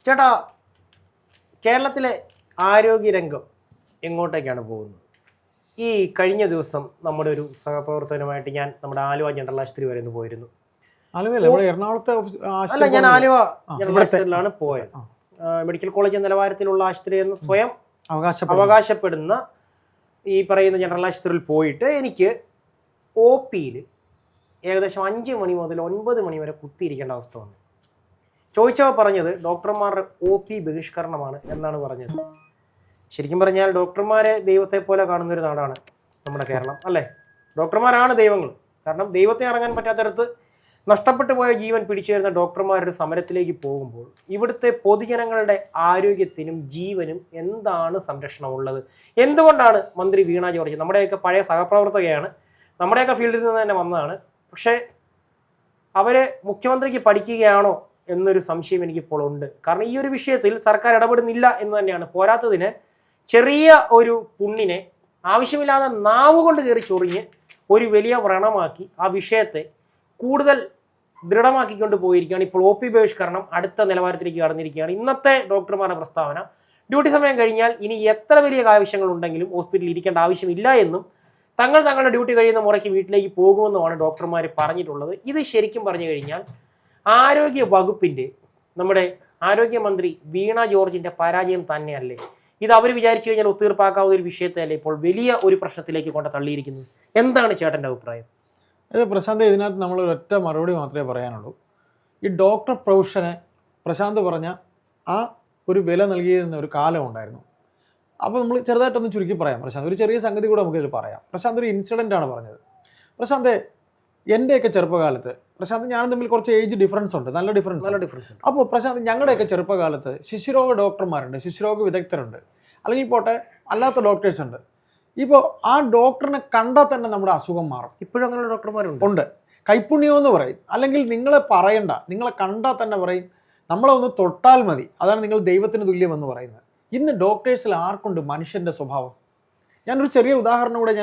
ചേട്ടാ, കേരളത്തിലെ ആരോഗ്യരംഗം എങ്ങോട്ടേക്കാണ് പോകുന്നത്? ഈ കഴിഞ്ഞ ദിവസം നമ്മുടെ ഒരു സഹപ്രവർത്തകനുമായിട്ട് ഞാൻ നമ്മുടെ ആലുവ ജനറൽ ആശുപത്രി വരെ ഒന്ന് പോയിരുന്നു. എറണാകുളത്തെ അല്ല, ഞാൻ ആലുവ ജനറൽ ആശുപത്രിയിലാണ് പോയത്. മെഡിക്കൽ കോളേജ് നിലവാരത്തിലുള്ള ആശുപത്രി എന്ന് സ്വയം അവകാശപ്പെടുന്ന ഈ പറയുന്ന ജനറൽ ആശുപത്രിയിൽ പോയിട്ട് എനിക്ക് ഒ പിയിൽ ഏകദേശം 5 മണി മുതൽ 9 മണി വരെ കുത്തിയിരിക്കേണ്ട അവസ്ഥ വന്നു. ചോദിച്ചവ പറഞ്ഞത് ഡോക്ടർമാരുടെ ഒ പി ബഹിഷ്കരണമാണ് എന്നാണ് പറഞ്ഞത്. ശരിക്കും പറഞ്ഞാൽ ഡോക്ടർമാരെ ദൈവത്തെ പോലെ കാണുന്ന ഒരു നാടാണ് നമ്മുടെ കേരളം, അല്ലേ? ഡോക്ടർമാരാണ് ദൈവങ്ങൾ. കാരണം ദൈവത്തെ ഇറങ്ങാൻ പറ്റാത്തടത്ത് നഷ്ടപ്പെട്ടു പോയ ജീവൻ പിടിച്ചു വരുന്ന ഡോക്ടർമാരുടെ സമരത്തിലേക്ക് പോകുമ്പോൾ ഇവിടുത്തെ പൊതുജനങ്ങളുടെ ആരോഗ്യത്തിനും ജീവനും എന്താണ് സംരക്ഷണമുള്ളത്? എന്തുകൊണ്ടാണ് മന്ത്രി വീണ ജോർജ്, നമ്മുടെയൊക്കെ പഴയ സഹപ്രവർത്തകയാണ്, നമ്മുടെയൊക്കെ ഫീൽഡിൽ നിന്ന് തന്നെ വന്നതാണ്, പക്ഷേ അവരെ മുഖ്യമന്ത്രിക്ക് പഠിക്കുകയാണോ എന്നൊരു സംശയം എനിക്കിപ്പോൾ ഉണ്ട്. കാരണം ഈ ഒരു വിഷയത്തിൽ സർക്കാർ ഇടപെടുന്നില്ല എന്ന് തന്നെയാണ്. പോരാത്തതിന് ചെറിയ ഒരു പുണ്ണിനെ ആവശ്യമില്ലാതെ നാവ് കൊണ്ട് കയറി ചൊറിഞ്ഞ് ഒരു വലിയ വ്രണമാക്കി ആ വിഷയത്തെ കൂടുതൽ ദൃഢമാക്കിക്കൊണ്ട് പോയിരിക്കുകയാണ്. ഇപ്പോൾ ഒ പി ബഹിഷ്കരണം അടുത്ത നിലവാരത്തിലേക്ക് കടന്നിരിക്കുകയാണ്. ഇന്നത്തെ ഡോക്ടർമാരുടെ പ്രസ്താവന, ഡ്യൂട്ടി സമയം കഴിഞ്ഞാൽ ഇനി എത്ര വലിയ ആവശ്യങ്ങളുണ്ടെങ്കിലും ഹോസ്പിറ്റലിൽ ഇരിക്കേണ്ട ആവശ്യമില്ല എന്നും തങ്ങളുടെ ഡ്യൂട്ടി കഴിയുന്ന മുറയ്ക്ക് വീട്ടിലേക്ക് പോകുമെന്നുമാണ് ഡോക്ടർമാർ പറഞ്ഞിട്ടുള്ളത്. ഇത് ശരിക്കും പറഞ്ഞു കഴിഞ്ഞാൽ ആരോഗ്യ വകുപ്പിൻ്റെ, നമ്മുടെ ആരോഗ്യമന്ത്രി വീണ ജോർജിൻ്റെ പരാജയം തന്നെയല്ലേ? ഇത് അവർ വിചാരിച്ചു കഴിഞ്ഞാൽ ഒത്തീർപ്പാക്കാവുന്ന ഒരു വിഷയത്തെയല്ലേ ഇപ്പോൾ വലിയ ഒരു പ്രശ്നത്തിലേക്ക് കൊണ്ട് തള്ളിയിരിക്കുന്നത്? എന്താണ് ചേട്ടൻ്റെ അഭിപ്രായം? പ്രശാന്ത്, ഇതിനകത്ത് നമ്മൾ ഒരൊറ്റ മറുപടി മാത്രമേ പറയാനുള്ളൂ. ഈ ഡോക്ടർ പ്രൊഫഷനെ പ്രശാന്ത് പറഞ്ഞ ആ ഒരു വില നൽകിയിരുന്ന ഒരു കാലം ഉണ്ടായിരുന്നു. അപ്പോൾ നമ്മൾ ചെറുതായിട്ടൊന്ന് ചുരുക്കി പറയാം പ്രശാന്ത്. ഒരു ചെറിയ സംഗതി കൂടെ നമുക്കിതിൽ പറയാം. പ്രശാന്ത് ഒരു ഇൻസിഡൻ്റ് ആണ് പറഞ്ഞത്. പ്രശാന്ത്, എൻ്റെയൊക്കെ ചെറുപ്പകാലത്ത് പ്രശാന്ത് ഞാനും തമ്മിൽ കുറച്ച് ഏജ് ഡിഫറൻസ് ഉണ്ട്, നല്ല ഡിഫറൻസ് ഉണ്ട്. അപ്പോൾ പ്രശാന്ത്, ഞങ്ങളുടെയൊക്കെ ചെറുപ്പകാലത്ത് ശിശുരോഗ ഡോക്ടർമാരുണ്ട്, ശിശുരോഗ വിദഗ്ധരുണ്ട്, അല്ലെങ്കിൽ പോട്ടെ അല്ലാത്ത ഡോക്ടേഴ്സ് ഉണ്ട്. ഇപ്പോൾ ആ ഡോക്ടറിനെ കണ്ടാൽ തന്നെ നമ്മുടെ അസുഖം മാറും. ഇപ്പോഴും അങ്ങനെയുള്ള ഡോക്ടർമാരുണ്ട്. ഉണ്ട്. കൈപ്പുണ്യം എന്ന് പറയും, അല്ലെങ്കിൽ നിങ്ങളെ പറയണ്ട, നിങ്ങളെ കണ്ടാൽ തന്നെ പറയും നമ്മളെ ഒന്ന് തൊട്ടാൽ മതി, അതാണ് നിങ്ങൾ ദൈവത്തിന് തുല്യമെന്ന് പറയുന്നത്. ഇന്ന് ഡോക്ടേഴ്സിൽ ആർക്കുണ്ട് മനുഷ്യന്റെ സ്വഭാവം? ഞാനൊരു ചെറിയ ഉദാഹരണം കൂടെ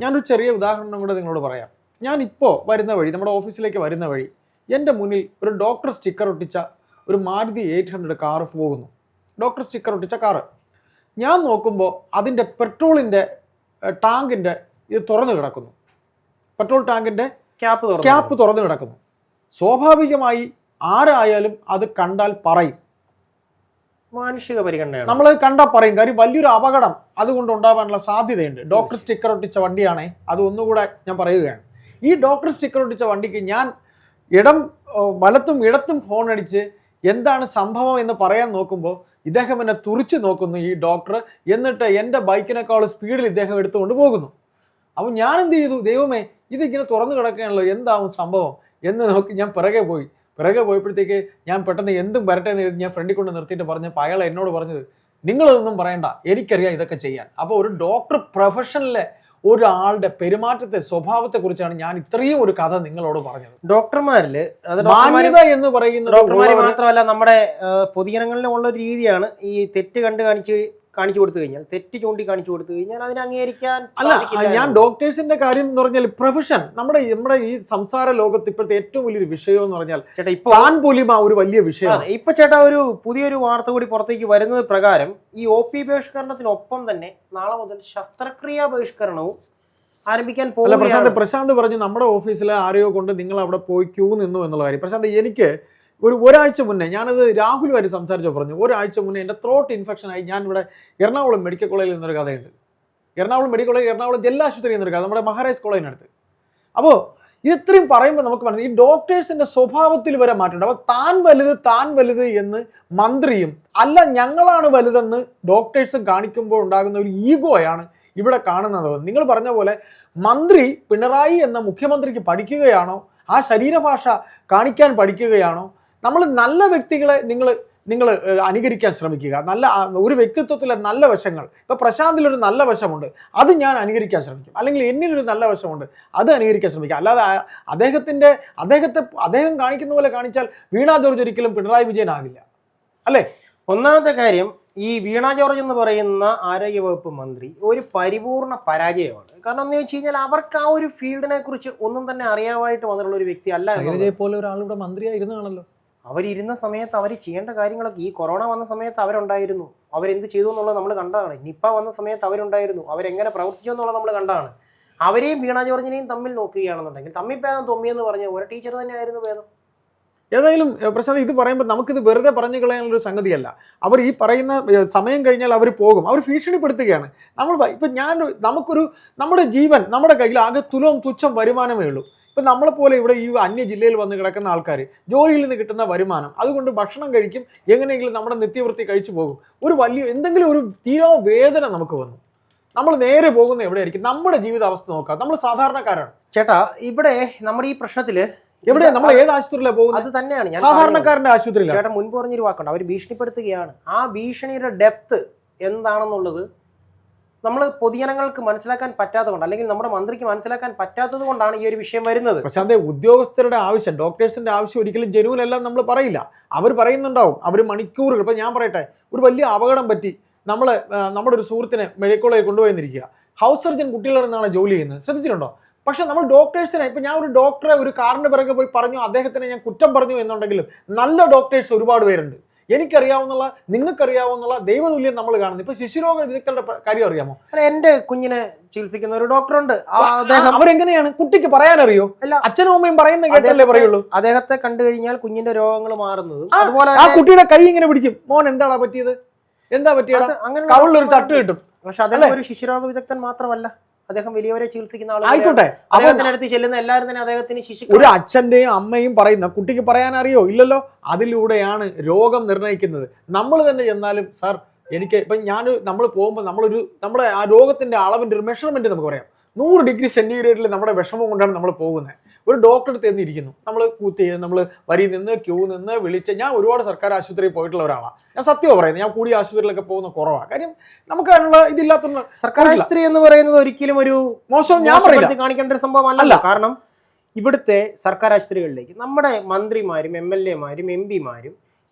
ഞാനൊരു ചെറിയ ഉദാഹരണം കൂടെ നിങ്ങളോട് പറയാം. ഞാനിപ്പോൾ വരുന്ന വഴി, നമ്മുടെ ഓഫീസിലേക്ക് വരുന്ന വഴി, എൻ്റെ മുന്നിൽ ഒരു ഡോക്ടർ സ്റ്റിക്കർ ഒട്ടിച്ച ഒരു മാരുതി 800 കാറ് പോകുന്നു. ഡോക്ടർ സ്റ്റിക്കർ ഒട്ടിച്ച കാറ്. ഞാൻ നോക്കുമ്പോൾ അതിൻ്റെ പെട്രോളിൻ്റെ ടാങ്കിൻ്റെ ഇത് തുറന്നു കിടക്കുന്നു. പെട്രോൾ ടാങ്കിൻ്റെ ക്യാപ്പ് തുറന്നു കിടക്കുന്നു. സ്വാഭാവികമായി ആരായാലും അത് കണ്ടാൽ പറയും, മാനുഷിക പരിഗണന നമ്മൾ കണ്ടാൽ പറയും. കാര്യം വലിയൊരു അപകടം അതുകൊണ്ട് ഉണ്ടാവാനുള്ള സാധ്യതയുണ്ട്. ഡോക്ടർ സ്റ്റിക്കർ ഒട്ടിച്ച വണ്ടിയാണേ, അത് ഒന്നുകൂടെ ഞാൻ പറയുകയാണ്. ഈ ഡോക്ടർ സ്റ്റിക്കർ ഒട്ടിച്ച വണ്ടിക്ക് ഞാൻ വലത്തും ഇടത്തും ഫോൺ അടിച്ച് എന്താണ് സംഭവം എന്ന് പറയാൻ നോക്കുമ്പോൾ ഇദ്ദേഹം എന്നെ തുറിച്ച് നോക്കുന്നു, ഈ ഡോക്ടർ. എന്നിട്ട് എൻ്റെ ബൈക്കിനേക്കാൾ സ്പീഡിൽ ഇദ്ദേഹം എടുത്തുകൊണ്ട് പോകുന്നു. അപ്പോൾ ഞാൻ എന്ത് ചെയ്തു? ദൈവമേ, ഇതിങ്ങനെ തുറന്നു കിടക്കുകയാണല്ലോ, എന്താവും സംഭവം എന്ന് നോക്കി ഞാൻ പിറകെ പോയപ്പോഴത്തേക്ക് ഞാൻ പെട്ടെന്ന് എന്തും വരട്ടെ എന്ന് ഞാൻ ഫ്രണ്ടിൽ കൊണ്ട് നിർത്തിയിട്ട് പറഞ്ഞപ്പോൾ അയാൾ എന്നോട് പറഞ്ഞത്, നിങ്ങളതൊന്നും പറയണ്ട, എനിക്കറിയാം ഇതൊക്കെ ചെയ്യാൻ. അപ്പോൾ ഒരു ഡോക്ടർ പ്രൊഫഷനിലെ ഒരാളുടെ പെരുമാറ്റത്തെ, സ്വഭാവത്തെ കുറിച്ചാണ് ഞാൻ ഇത്രയും ഒരു കഥ നിങ്ങളോട് പറഞ്ഞത്. ഡോക്ടർമാരില് മാന്യത എന്ന് പറയുന്നത് ഡോക്ടർമാര് മാത്രമല്ല, നമ്മുടെ പൊതുജനങ്ങളിലുള്ള ഒരു രീതിയാണ് ഈ തെറ്റ് കാണിച്ചു കൊടുത്തു കഴിഞ്ഞാൽ, തെറ്റ് ചൂണ്ടി കാണിച്ചു കൊടുത്തു കഴിഞ്ഞാൽ അതിനെ അംഗീകരിക്കാൻ അല്ല. ഞാൻ ഡോക്ടേഴ്സിന്റെ കാര്യം എന്ന് പറഞ്ഞാൽ പ്രൊഫഷൻ, നമ്മുടെ ഈ സംസാര ലോകത്ത് ഇപ്പോഴത്തെ ഏറ്റവും വലിയൊരു വിഷയം എന്ന് പറഞ്ഞാൽ ചേട്ടാ, ഇപ്പോൾ പോലും ഒരു വലിയ വിഷയമാണ്. ഇപ്പൊ ചേട്ടാ, ഒരു പുതിയൊരു വാർത്ത കൂടി പുറത്തേക്ക് വരുന്നത് പ്രകാരം ഈ ഒ പി ബഹിഷ്കരണത്തിനൊപ്പം തന്നെ നാളെ മുതൽ ശസ്ത്രക്രിയാ ബഹിഷ്കരണവും ആരംഭിക്കാൻ പോകുന്നു. പ്രശാന്ത് പറഞ്ഞു നമ്മുടെ ഓഫീസിലെ ആരെയോ കൊണ്ട് നിങ്ങൾ അവിടെ പോയി ക്യൂ നിന്നു എന്നുള്ള കാര്യം. പ്രശാന്ത്, എനിക്ക് ഒരാഴ്ച മുന്നേ, ഞാനത് രാഹുലുമായിട്ട് സംസാരിച്ചോ പറഞ്ഞു, ഒരാഴ്ച മുന്നേ എൻ്റെ ത്രോട്ട് ഇൻഫെക്ഷനായി ഞാൻ ഇവിടെ എറണാകുളം മെഡിക്കൽ കോളേജിൽ നിന്നൊരു കഥയുണ്ട്. എറണാകുളം ജില്ലാ ആശുപത്രി എന്നൊരു കഥ, നമ്മുടെ മഹാരാജ് കോളേജിനടുത്ത്. അപ്പോൾ ഇത്രയും പറയുമ്പോൾ നമുക്ക് മനസ്സിലായി ഈ ഡോക്ടേഴ്സിന്റെ സ്വഭാവത്തിൽ വരെ മാറ്റമുണ്ട്. അപ്പോൾ താൻ വലുത് എന്ന് മന്ത്രിയും അല്ല ഞങ്ങളാണ് വലുതെന്ന് ഡോക്ടേഴ്സും കാണിക്കുമ്പോൾ ഉണ്ടാകുന്ന ഒരു ഈഗോയാണ് ഇവിടെ കാണുന്നത്. നിങ്ങൾ പറഞ്ഞ പോലെ മന്ത്രി പിണറായി എന്ന മുഖ്യമന്ത്രിക്ക് പഠിക്കുകയാണോ, ആ ശരീരഭാഷ കാണിക്കാൻ പഠിക്കുകയാണോ? നമ്മൾ നല്ല വ്യക്തികളെ നിങ്ങൾ അനുകരിക്കാൻ ശ്രമിക്കുക. നല്ല ഒരു വ്യക്തിത്വത്തിലെ നല്ല വശങ്ങൾ, ഇപ്പോൾ പ്രശാന്തിലൊരു നല്ല വശമുണ്ട്, അത് ഞാൻ അനുകരിക്കാൻ ശ്രമിക്കും. അല്ലെങ്കിൽ എന്നിലൊരു നല്ല വശമുണ്ട്, അത് അനുകരിക്കാൻ ശ്രമിക്കുക. അല്ലാതെ അദ്ദേഹം കാണിക്കുന്ന പോലെ കാണിച്ചാൽ വീണ ജോർജ് ഒരിക്കലും പിണറായി വിജയൻ ആകില്ല, അല്ലേ? ഒന്നാമത്തെ കാര്യം, ഈ വീണ ജോർജ് എന്ന് പറയുന്ന ആരോഗ്യവകുപ്പ് മന്ത്രി ഒരു പരിപൂർണ പരാജയമാണ്. കാരണം എന്ന് വെച്ച് കഴിഞ്ഞാൽ അവർക്ക് ആ ഒരു ഫീൽഡിനെ കുറിച്ച് ഒന്നും തന്നെ അറിയാമായിട്ട് വന്നിട്ടുള്ള ഒരു വ്യക്തി അല്ല. പോലെ ഒരാളിവിടെ മന്ത്രിയായിരുന്നാണല്ലോ. അവരിരുന്ന സമയത്ത് അവർ ചെയ്യേണ്ട കാര്യങ്ങളൊക്കെ, ഈ കൊറോണ വന്ന സമയത്ത് അവരുണ്ടായിരുന്നു, അവരെന്ത് ചെയ്തു എന്നുള്ളത് നമ്മൾ കണ്ടതാണ്. നിപ്പ വന്ന സമയത്ത് അവരുണ്ടായിരുന്നു, അവരെങ്ങനെ പ്രവർത്തിച്ചു എന്നുള്ളത് നമ്മൾ കണ്ടതാണ്. അവരെയും വീണ ജോർജിനെയും തമ്മിൽ നോക്കുകയാണെന്നുണ്ടെങ്കിൽ തമ്മിൽ ഭേദം തൊമ്മിയെന്ന് പറഞ്ഞ ഒരു ടീച്ചർ തന്നെയായിരുന്നു ഭേദം. ഏതായാലും പ്രശാന്ത്, ഇത് പറയുമ്പോൾ നമുക്കിത് വെറുതെ പറഞ്ഞു കളയാനുള്ളൊരു സംഗതിയല്ല. അവർ ഈ പറയുന്ന സമയം കഴിഞ്ഞാൽ അവർ പോകും, അവർ ഭീഷണിപ്പെടുത്തുകയാണ്. ഇപ്പം നമ്മുടെ ജീവൻ നമ്മുടെ കയ്യിൽ ആകെ തുച്ഛം വരുമാനമേ ഉള്ളൂ. ഇപ്പം നമ്മളെപ്പോലെ ഇവിടെ ഈ അന്യ ജില്ലയിൽ വന്ന് കിടക്കുന്ന ആൾക്കാർ ജോലിയിൽ നിന്ന് കിട്ടുന്ന വരുമാനം അതുകൊണ്ട് ഭക്ഷണം കഴിക്കും, എങ്ങനെയെങ്കിലും നമ്മുടെ നിത്യവൃത്തി കഴിച്ചു പോകും. എന്തെങ്കിലും ഒരു തീരാ വേദന നമുക്ക് വന്നു, നമ്മൾ നേരെ പോകുന്ന എവിടെയായിരിക്കും? നമ്മുടെ ജീവിതാവസ്ഥ നോക്കാം. നമ്മൾ സാധാരണക്കാരാണ് ചേട്ടാ. ഇവിടെ നമ്മുടെ ഈ പ്രശ്നത്തില് എവിടെ നമ്മൾ ഏത് ആശുപത്രിയിലാണ് പോകുന്നത്? അത് തന്നെയാണ് ഞാൻ സാധാരണക്കാരന്റെ ആശുപത്രിയിലാണ്. ചേട്ടാ മുൻപ് പറഞ്ഞൊരു വാക്കുണ്ട്, അവർ ഭീഷണിപ്പെടുത്തുകയാണ്. ആ ഭീഷണിയുടെ ഡെപ്ത് എന്താണെന്നുള്ളത് നമ്മൾ പൊതുജനങ്ങൾക്ക് മനസ്സിലാക്കാൻ പറ്റാത്തതുകൊണ്ട്, അല്ലെങ്കിൽ നമ്മുടെ മന്ത്രിക്ക് മനസ്സിലാക്കാൻ പറ്റാത്തത് കൊണ്ടാണ് ഈ ഒരു വിഷയം വരുന്നത്. പക്ഷേ ഉദ്യോഗസ്ഥരുടെ ആവശ്യം, ഡോക്ടേഴ്സിന്റെ ആവശ്യം ഒരിക്കലും ജനുവൻ അല്ല നമ്മൾ പറയില്ല. അവർ പറയുന്നുണ്ടാവും, അവർ മണിക്കൂറുകൾ. ഇപ്പൊ ഞാൻ പറയട്ടെ, ഒരു വലിയ അപകടം പറ്റി, നമ്മുടെ ഒരു സുഹൃത്തിനെ മെഡിക്കൽ കോളേജിൽ കൊണ്ടുപോയിരിക്കുക. ഹൗസ് സർജൻ കുട്ടികളുടെ നിന്നാണ് ജോലി ചെയ്യുന്നത്, ശ്രദ്ധിച്ചിട്ടുണ്ടോ? പക്ഷെ നമ്മൾ ഡോക്ടേഴ്സിനെ, ഇപ്പൊ ഞാൻ ഒരു ഡോക്ടറെ ഒരു കാറിന്റെ പിറകെ പോയി പറഞ്ഞു, അദ്ദേഹത്തിനെ ഞാൻ കുറ്റം പറഞ്ഞു എന്നുണ്ടെങ്കിലും നല്ല ഡോക്ടേഴ്സ് ഒരുപാട് പേരുണ്ട്. എനിക്കറിയാവുന്നുള്ള, നിങ്ങൾക്കറിയാവുന്നുള്ള ദൈവതുല്യം നമ്മൾ കാണുന്നു. ഇപ്പൊ ശിശുരോഗ വിദഗ്ധരുടെ കാര്യം അറിയാമോ? അല്ല, എന്റെ കുഞ്ഞിനെ ചികിത്സിക്കുന്ന ഒരു ഡോക്ടറുണ്ട്. അവരെങ്ങനെയാണ്? കുട്ടിക്ക് പറയാനറിയോ? അല്ല, അച്ഛനും അമ്മയും പറയുന്ന കേട്ടല്ലേ പറയുള്ളൂ. അദ്ദേഹത്തെ കണ്ടു കഴിഞ്ഞാൽ കുഞ്ഞിന്റെ രോഗങ്ങൾ മാറുന്നത്. അതുപോലെ ആ കുട്ടിയുടെ കൈ ഇങ്ങനെ പിടിക്കും, മോൻ എന്താടാ പറ്റിയത്, എന്താ പറ്റിയത്, അങ്ങനെ കവിളിലൊരു തട്ട് കിട്ടും. പക്ഷെ അദ്ദേഹം ഒരു ശിശുരോഗ വിദഗ്ധൻ മാത്രമല്ല, അദ്ദേഹം വലിയവരെ ചികിത്സിക്കുന്ന ആളാണ്. ആയിക്കോട്ടെ, അദ്ദേഹത്തിനടുത്ത് ചെല്ലുന്ന എല്ലാവരും തന്നെ അദ്ദേഹത്തിന് ഒരു അച്ഛന്റെയും അമ്മയും പറയുന്ന കുട്ടിക്ക് പറയാൻ അറിയോ? ഇല്ലല്ലോ. അതിലൂടെയാണ് രോഗം നിർണ്ണയിക്കുന്നത്. നമ്മൾ തന്നെ ചെന്നാലും സാർ എനിക്ക് നമ്മൾ പോകുമ്പോൾ നമ്മുടെ ആ രോഗത്തിന്റെ അളവിന്റെ ഒരു മെഷർമെന്റ് നമുക്ക് പറയാം. 100 ഡിഗ്രി സെന്റിഗ്രേഡിൽ നമ്മുടെ വിഷമം കൊണ്ടാണ് നമ്മൾ പോകുന്നത്. ഒരു ഡോക്ടറെ അടുത്ത് ചെന്നിരിക്കുന്നു, നമ്മൾ വരി നിന്ന് ക്യൂ നിന്ന് വിളിച്ച്, ഞാൻ ഒരുപാട് സർക്കാർ ആശുപത്രിയിൽ പോയിട്ടുള്ള ഒരാളാണ്, ഞാൻ സത്യം പറയുന്നത്. ഞാൻ കൂടിയ ആശുപത്രിയിലൊക്കെ പോകുന്ന കുറവാണ്. കാര്യം നമുക്ക് അതിനുള്ള ഇതില്ലാത്ത സർക്കാർ ആശുപത്രി എന്ന് പറയുന്നത് ഒരിക്കലും ഒരു മോശം ഞാൻ കാണിക്കേണ്ട ഒരു സംഭവം അല്ല. കാരണം ഇവിടുത്തെ സർക്കാർ ആശുപത്രികളിലേക്ക് നമ്മുടെ മന്ത്രിമാരും MLA-മാരും MP-മാരും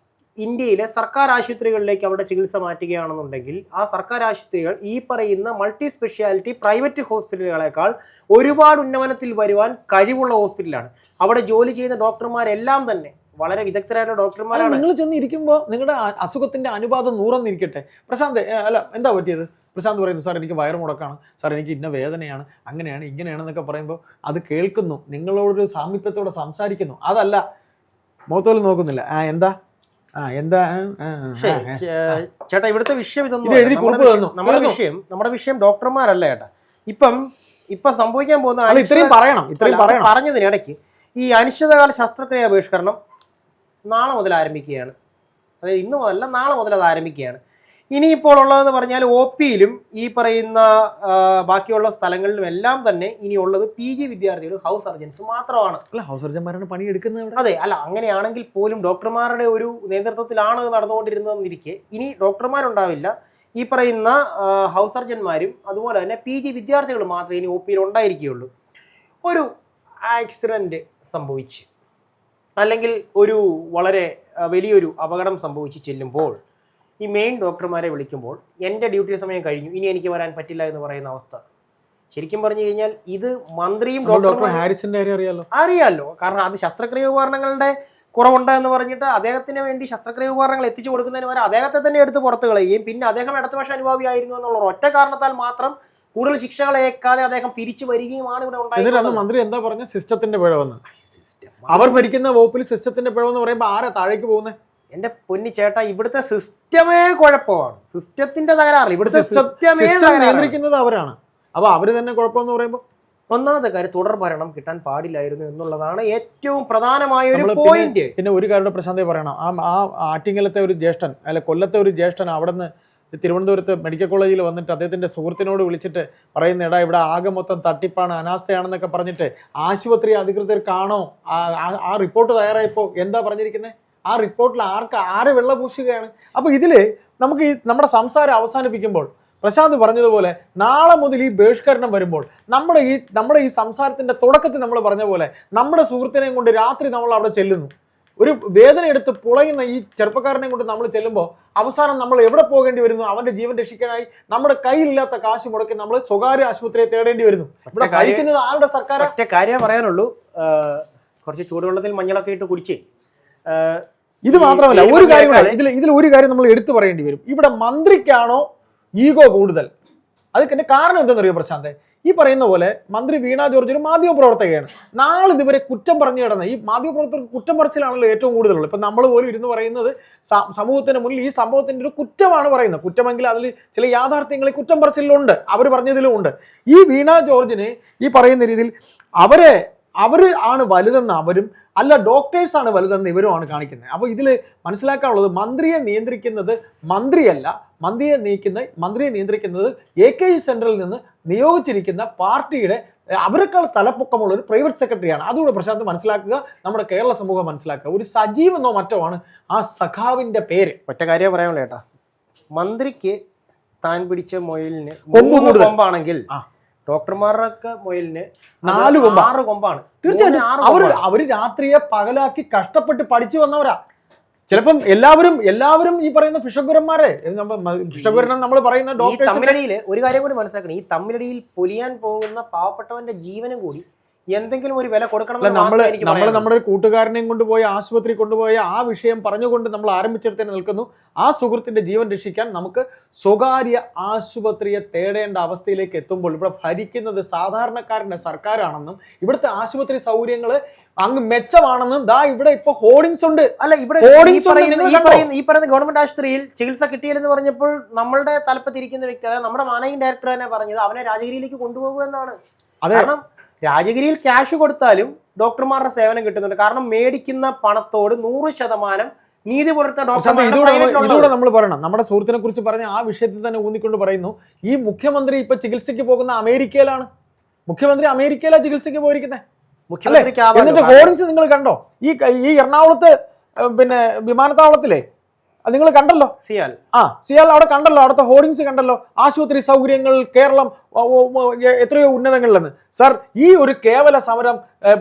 ഇന്ത്യയിലെ സർക്കാർ ആശുപത്രികളിലേക്ക് അവിടെ ചികിത്സ മാറ്റുകയാണെന്നുണ്ടെങ്കിൽ ആ സർക്കാർ ആശുപത്രികൾ ഈ പറയുന്ന മൾട്ടി സ്പെഷ്യാലിറ്റി പ്രൈവറ്റ് ഹോസ്പിറ്റലുകളെക്കാൾ ഒരുപാട് ഉന്നമനത്തിൽ വരുവാൻ കഴിവുള്ള ഹോസ്പിറ്റലാണ്. അവിടെ ജോലി ചെയ്യുന്ന ഡോക്ടർമാരെല്ലാം തന്നെ വളരെ വിദഗ്ധരായ ഡോക്ടർമാരാണ്. നിങ്ങൾ ചെന്നിരിക്കുമ്പോൾ നിങ്ങളുടെ അസുഖത്തിന്റെ അനുപാതം 100 പ്രശാന്ത്, അല്ല എന്താ പറ്റിയത്? പ്രശാന്ത് പറയുന്നു, സാർ എനിക്ക് വയറ് മുടക്കാണ്, സാർ എനിക്ക് ഇന്ന വേദനയാണ്, അങ്ങനെയാണ് ഇങ്ങനെയാണെന്നൊക്കെ പറയുമ്പോൾ അത് കേൾക്കുന്നു, നിങ്ങളോടൊരു സാമീപ്യത്തോടെ സംസാരിക്കുന്നു. അതല്ല, മുഖത്തോല് നോക്കുന്നില്ല, എന്താ ചേട്ടാ ഇവിടുത്തെ വിഷയം ഇതൊന്നും എഴുതി കുറിപ്പ് തന്നു. നമ്മുടെ വിഷയം ഡോക്ടർമാരല്ല ചേട്ടാ. ഇപ്പം സംഭവിക്കാൻ പോകുന്ന ഇത്രയും പറയണം പറഞ്ഞതിനിടയ്ക്ക് ഈ അനിശ്ചിതകാല ശസ്ത്രക്രിയ ബഹിഷ്കരണം നാളെ മുതൽ ആരംഭിക്കുകയാണ്. അതായത് ഇന്ന് മുതലല്ല, നാളെ മുതൽ അത് ആരംഭിക്കുകയാണ്. ഇനിയിപ്പോൾ ഉള്ളതെന്ന് പറഞ്ഞാൽ OP-യിലും ഈ പറയുന്ന ബാക്കിയുള്ള സ്ഥലങ്ങളിലും എല്ലാം തന്നെ ഇനിയുള്ളത് PG വിദ്യാർത്ഥികളും ഹൗസ് സർജൻസ് മാത്രമാണ്. അല്ല, ഹൗസ് സർജന്മാരാണ് പണിയെടുക്കുന്നത്. അതെ, അല്ല അങ്ങനെയാണെങ്കിൽ പോലും ഡോക്ടർമാരുടെ ഒരു നേതൃത്വത്തിലാണ് നടന്നുകൊണ്ടിരുന്നതെന്നിരിക്കെ ഇനി ഡോക്ടർമാരുണ്ടാവില്ല. ഈ പറയുന്ന ഹൗസ് സർജന്മാരും അതുപോലെ തന്നെ PG വിദ്യാർത്ഥികളും മാത്രമേ ഇനി OP-യിൽ ഉണ്ടായിരിക്കുകയുള്ളൂ. ഒരു ആക്സിഡന്റ് സംഭവിച്ച് അല്ലെങ്കിൽ ഒരു വളരെ വലിയൊരു അപകടം സംഭവിച്ച് ചെല്ലുമ്പോൾ ഈ മെയിൻ ഡോക്ടർമാരെ വിളിക്കുമ്പോൾ എൻ്റെ ഡ്യൂട്ടി സമയം കഴിഞ്ഞു, ഇനി എനിക്ക് വരാൻ പറ്റില്ല എന്ന് പറയുന്ന അവസ്ഥ. ശരിക്കും പറഞ്ഞു കഴിഞ്ഞാൽ ഇത് മന്ത്രിയും ഡോക്ടർ ഹാരിസിന്റെ അറിയാലോ. കാരണം അത് ശസ്ത്രക്രിയ ഉപകരണങ്ങളുടെ കുറവുണ്ട് എന്ന് പറഞ്ഞിട്ട് അദ്ദേഹത്തിന് വേണ്ടി ശസ്ത്രക്രിയ ഉപകരണങ്ങൾ എത്തിച്ചു കൊടുക്കുന്നതിന് വരെ അദ്ദേഹത്തെ തന്നെ എടുത്ത് പുറത്ത് കളയുകയും പിന്നെ അദ്ദേഹം ഇടതുപക്ഷ അനുഭാവിയായിരുന്നു എന്നുള്ള ഒറ്റ കാരണത്താൽ മാത്രം കൂടുതൽ ശിക്ഷകൾ ഏൽക്കാതെ അദ്ദേഹം തിരിച്ചു വരികയുമാണ് ഇവിടെ ഉണ്ടായത്. മന്ത്രി എന്താ പറഞ്ഞ സിസ്റ്റത്തിന്റെ പിഴവെന്ന്? അവർ ഭരിക്കുന്ന വകുപ്പിൽ സിസ്റ്റത്തിന്റെ പിഴവെന്ന് പറയുമ്പോൾ ആരാ താഴേക്ക് പോകുന്നത്? എന്റെ പൊന്നി ചേട്ടാ, ഇവിടുത്തെ സിസ്റ്റമേ കുഴപ്പമാണ്. സിസ്റ്റത്തിന്റെ തകരാറില്ല, ഇവിടുത്തെ സിസ്റ്റമേ നിയന്ത്രിക്കുന്നത് അവരാണ്. അപ്പൊ അവര് തന്നെ കുഴപ്പമെന്ന് പറയുമ്പോൾ ഒന്നാമത്തെ കാര്യം തുടർ ഭരണം കിട്ടാൻ പാടില്ലായിരുന്നു എന്നുള്ളതാണ് ഏറ്റവും പ്രധാനമായ ഒരു പോയിന്റ്. പിന്നെ ഒരു കാര്യം പ്രശാന്തി പറയണം, ആ ആറ്റിങ്ങലത്തെ ഒരു ജ്യേഷ്ഠൻ അല്ലെ കൊല്ലത്തെ ഒരു ജ്യേഷ്ഠൻ അവിടെ നിന്ന് തിരുവനന്തപുരത്ത് മെഡിക്കൽ കോളേജിൽ വന്നിട്ട് അദ്ദേഹത്തിന്റെ സുഹൃത്തിനോട് വിളിച്ചിട്ട് പറയുന്ന, ഇടാ ഇവിടെ ആകെ മൊത്തം തട്ടിപ്പാണ്, അനാസ്ഥയാണെന്നൊക്കെ പറഞ്ഞിട്ട് ആശുപത്രി അധികൃതർക്കാണോ ആ റിപ്പോർട്ട് തയ്യാറായപ്പോൾ എന്താ പറഞ്ഞിരിക്കുന്നത്? ആ റിപ്പോർട്ടിൽ ആരെ വെള്ളപൂശുകയാണ്? അപ്പൊ ഇതില് നമുക്ക് നമ്മുടെ സംസാരം അവസാനിപ്പിക്കുമ്പോൾ പ്രശാന്ത് പറഞ്ഞതുപോലെ നാളെ മുതൽ ഈ ബഹിഷ്കരണം വരുമ്പോൾ നമ്മുടെ ഈ സംസാരത്തിന്റെ തുടക്കത്തിൽ നമ്മൾ പറഞ്ഞ പോലെ നമ്മുടെ സുഹൃത്തിനെയും കൊണ്ട് രാത്രി നമ്മൾ അവിടെ ചെല്ലുന്നു, ഒരു വേദന എടുത്ത് പുളയുന്ന ഈ ചെറുപ്പക്കാരനെ കൊണ്ട് നമ്മൾ ചെല്ലുമ്പോൾ അവസാനം നമ്മൾ എവിടെ പോകേണ്ടി വരുന്നു? അവന്റെ ജീവൻ രക്ഷിക്കാനായി നമ്മുടെ കയ്യിലില്ലാത്ത കാശ് മുടക്കി നമ്മൾ സ്വകാര്യ ആശുപത്രിയെ തേടേണ്ടി വരുന്നു. ഇവിടെ കഴിക്കുന്നത് ആരുടെ സർക്കാർ? ഒറ്റ കാര്യം പറയാനുള്ളൂ, കുറച്ച് ചൂടുവെള്ളത്തിൽ മഞ്ഞളൊക്കെ ഇട്ട് കുടിച്ചേ ഇത് മാത്രമല്ല ഒരു കാര്യം ഇതിൽ ഒരു കാര്യം നമ്മൾ എടുത്തു പറയേണ്ടി വരും. ഇവിടെ മന്ത്രിക്കാണോ ഈഗോ കൂടുതൽ? അതിന്റെ കാരണം എന്താണെന്നറിയോ പ്രശാന്ത്? ഈ പറയുന്ന പോലെ മന്ത്രി വീണ ജോർജ് ഒരു മാധ്യമപ്രവർത്തകയാണ്. നാളിതുവരെ കുറ്റം പറഞ്ഞു കിടന്ന ഈ മാധ്യമപ്രവർത്തകർക്ക് കുറ്റം പറച്ചിലാണല്ലോ ഏറ്റവും കൂടുതലുള്ളത്. ഇപ്പൊ നമ്മൾ പോലും ഇരുന്ന് പറയുന്നത് സമൂഹത്തിന് മുന്നിൽ ഈ സംഭവത്തിന്റെ ഒരു കുറ്റമാണ് പറയുന്നത്. കുറ്റമെങ്കിൽ അതിൽ ചില യാഥാർത്ഥ്യങ്ങൾ കുറ്റം പറച്ചിലുണ്ട്, അവർ പറഞ്ഞതിലും ഉണ്ട്. ഈ വീണ ജോർജിന് ഈ പറയുന്ന രീതിയിൽ അവർ ആണ് വലുതെന്ന് അവരും അല്ല, ഡോക്ടേഴ്സ് ആണ് വലുതെന്ന് ഇവരുമാണ് കാണിക്കുന്നത്. അപ്പോൾ ഇതിൽ മനസ്സിലാക്കാനുള്ളത് മന്ത്രിയെ നിയന്ത്രിക്കുന്നത് മന്ത്രിയല്ല, മന്ത്രിയെ നിയന്ത്രിക്കുന്നത് AKG സെന്ററിൽ നിന്ന് നിയോഗിച്ചിരിക്കുന്ന പാർട്ടിയുടെ അവരെക്കാൾ തലപ്പൊക്കമുള്ള ഒരു പ്രൈവറ്റ് സെക്രട്ടറിയാണ്. അതുകൂടെ പ്രശാന്ത് മനസ്സിലാക്കുക, നമ്മുടെ കേരള സമൂഹം മനസ്സിലാക്കുക. ഒരു സജീവ് എന്നോ മറ്റോ ആണ് ആ സഖാവിന്റെ പേര്. ഒറ്റ കാര്യം പറയാനുള്ള ചേട്ടാ, മന്ത്രിക്ക് താൻ പിടിച്ച മൊയിലിന് കൊമ്പാണെങ്കിൽ ഡോക്ടർമാരുടെ മൊയിലിന് 6 കൊമ്പാണ്. തീർച്ചയായിട്ടും അവര് രാത്രിയെ പകലാക്കി കഷ്ടപ്പെട്ട് പഠിച്ചു വന്നവരാ. ചിലപ്പം എല്ലാവരും ഈ പറയുന്ന ഫിഷഗുരന്മാരെ നമ്മൾ പറയുന്ന ഡോക്ടർ തമ്മിലടിയിൽ ഒരു കാര്യം കൂടി മനസ്സിലാക്കണം. ഈ തമ്മിലടിയിൽ പൊലിയാൻ പോകുന്ന പാവപ്പെട്ടവന്റെ ജീവനും കൂടി എന്തെങ്കിലും ഒരു വില കൊടുക്കണം. നമ്മൾ നമ്മുടെ കൂട്ടുകാരനെയും കൊണ്ടുപോയി ആശുപത്രി കൊണ്ടുപോയ ആ വിഷയം പറഞ്ഞുകൊണ്ട് നമ്മൾ ആരംഭിച്ചിടത്തേന് നിൽക്കുന്നു. ആ സുഹൃത്തിന്റെ ജീവൻ രക്ഷിക്കാൻ നമുക്ക് സ്വകാര്യ ആശുപത്രിയെ തേടേണ്ട അവസ്ഥയിലേക്ക് എത്തുമ്പോൾ ഇവിടെ ഭരിക്കുന്നത് സാധാരണക്കാരന്റെ സർക്കാരാണെന്നും ഇവിടുത്തെ ആശുപത്രി സൗകര്യങ്ങൾ അങ്ങ് മെച്ചമാണെന്നും ഇവിടെ ഇപ്പൊ ഹോർഡിങ്സ് ഉണ്ട്. അല്ല, ഇവിടെ ഈ പറയുന്ന ഗവൺമെന്റ് ആശുപത്രിയിൽ ചികിത്സ കിട്ടിയില്ലെന്ന് പറഞ്ഞപ്പോൾ നമ്മളുടെ തലപ്പത്തിരിക്കുന്ന വ്യക്തി, അതായത് നമ്മുടെ മാനേജിംഗ് ഡയറക്ടർ തന്നെ പറഞ്ഞത് അവനെ രാജഗിരിയിലേക്ക് കൊണ്ടുപോകുക എന്നാണ്. കാരണം രാജഗിരിയിൽ ക്യാഷ് കൊടുത്താലും ഡോക്ടർമാരുടെ സേവനം കിട്ടുന്നുണ്ട്. കാരണം മേടിക്കുന്ന പണത്തോട് 100% നീതി പുലർത്തുന്ന ഡോക്ടർമാർ. ഇതോടെ നമ്മൾ പറയണം, നമ്മുടെ സുഹൃത്തിനെ കുറിച്ച് പറഞ്ഞ ആ വിഷയത്തിൽ തന്നെ ഊന്നിക്കൊണ്ട് പറയുന്നു, ഈ മുഖ്യമന്ത്രി ഇപ്പൊ ചികിത്സയ്ക്ക് പോകുന്ന അമേരിക്കയിലാണ്. മുഖ്യമന്ത്രി അമേരിക്കയിലാണ് ചികിത്സയ്ക്ക് പോയിരിക്കുന്നത്. എന്നിട്ട് ഹോർഡിങ്സ് നിങ്ങൾ കണ്ടോ? ഈ എറണാകുളത്ത് പിന്നെ വിമാനത്താവളത്തിലെ നിങ്ങൾ കണ്ടല്ലോ, സിയാൽ അവിടെ കണ്ടല്ലോ, അവിടുത്തെ ഹോർഡിങ്സ് കണ്ടല്ലോ. ആശുപത്രി സൗകര്യങ്ങൾ കേരളം എത്രയോ ഉന്നതങ്ങളിലെന്ന്. സാർ, ഈ ഒരു കേവല സമരം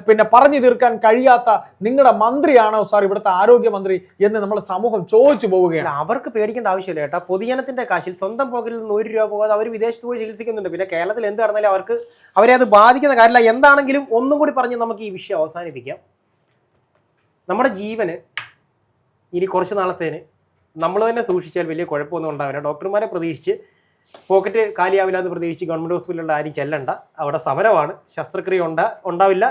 പിന്നെ പറഞ്ഞു തീർക്കാൻ കഴിയാത്ത നിങ്ങളുടെ മന്ത്രിയാണോ സാർ ഇവിടുത്തെ ആരോഗ്യമന്ത്രി എന്ന് നമ്മൾ സമൂഹം ചോദിച്ചു പോവുകയാണ്. അവർക്ക് പേടിക്കേണ്ട ആവശ്യമില്ല കേട്ടോ. പൊതുജനത്തിന്റെ കാശിൽ സ്വന്തം പോക്കറ്റിൽ നിന്ന് 1 രൂപ പോകാതെ അവർ വിദേശത്ത് പോയി ചികിത്സിക്കുന്നുണ്ട്. പിന്നെ കേരളത്തിൽ എന്ത് നടന്നാലും അവരെ അത് ബാധിക്കുന്ന കാര്യമില്ല. എന്താണെങ്കിലും ഒന്നും കൂടി പറഞ്ഞ് നമുക്ക് ഈ വിഷയം അവസാനിപ്പിക്കാം. നമ്മുടെ ജീവന് ഇനി കുറച്ച് നാളത്തേന് നമ്മൾ തന്നെ സൂക്ഷിച്ചാൽ വലിയ കുഴപ്പമൊന്നും ഉണ്ടാവില്ല. ഡോക്ടർമാരെ പ്രതീക്ഷിച്ച് പോക്കറ്റ് കാലിയാവില്ല എന്ന് പ്രതീക്ഷിച്ച് ഗവൺമെന്റ് ഹോസ്പിറ്റലിൽ ആരും ചെല്ലണ്ട. അവിടെ സമരമാണ്, ശസ്ത്രക്രിയ ഉണ്ടാവില്ല.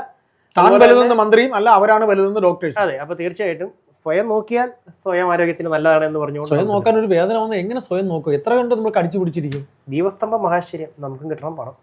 താൻ വലുതെന്ന് മന്ത്രിയും അല്ല, അവരാണ് വലുതെന്ന് ഡോക്ടേഴ്സ്. അതെ, അപ്പൊ തീർച്ചയായിട്ടും സ്വയം നോക്കിയാൽ സ്വയം ആരോഗ്യത്തിന് നല്ലതാണ് എന്ന് പറഞ്ഞു. സ്വയം നോക്കാൻ ഒരു വേദന വന്ന് എങ്ങനെ സ്വയം നോക്കും? എത്ര കണ്ട് നമ്മൾ കടിച്ചു പിടിച്ചിരിക്കും? ദീപസ്തംഭ മഹാശ്ചര്യം, നമുക്കും കിട്ടണം പണം.